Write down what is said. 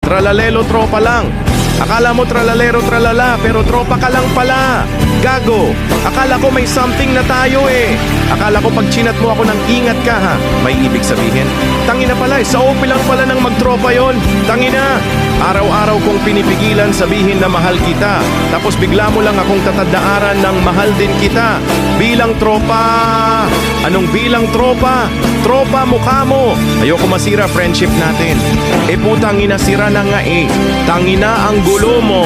Tralalelo tropa lang. Akala mo tralalero tralala, pero tropa ka lang pala. Gago, akala ko may something na tayo eh. Akala ko pag chinat mo ako ng ingat ka ha, may ibig sabihin. Tangina pala, sa OP lang pala ng magtropa yon. Tangina, araw-araw kong pinipigilan sabihin na mahal kita. Tapos bigla mo lang akong tatadaaran ng mahal din kita. Bilang tropa. Anong bilang tropa? Tropa mukha mo. Ayoko masira friendship natin. Eh putang ina, sira na nga eh. Tangina ang gulo mo.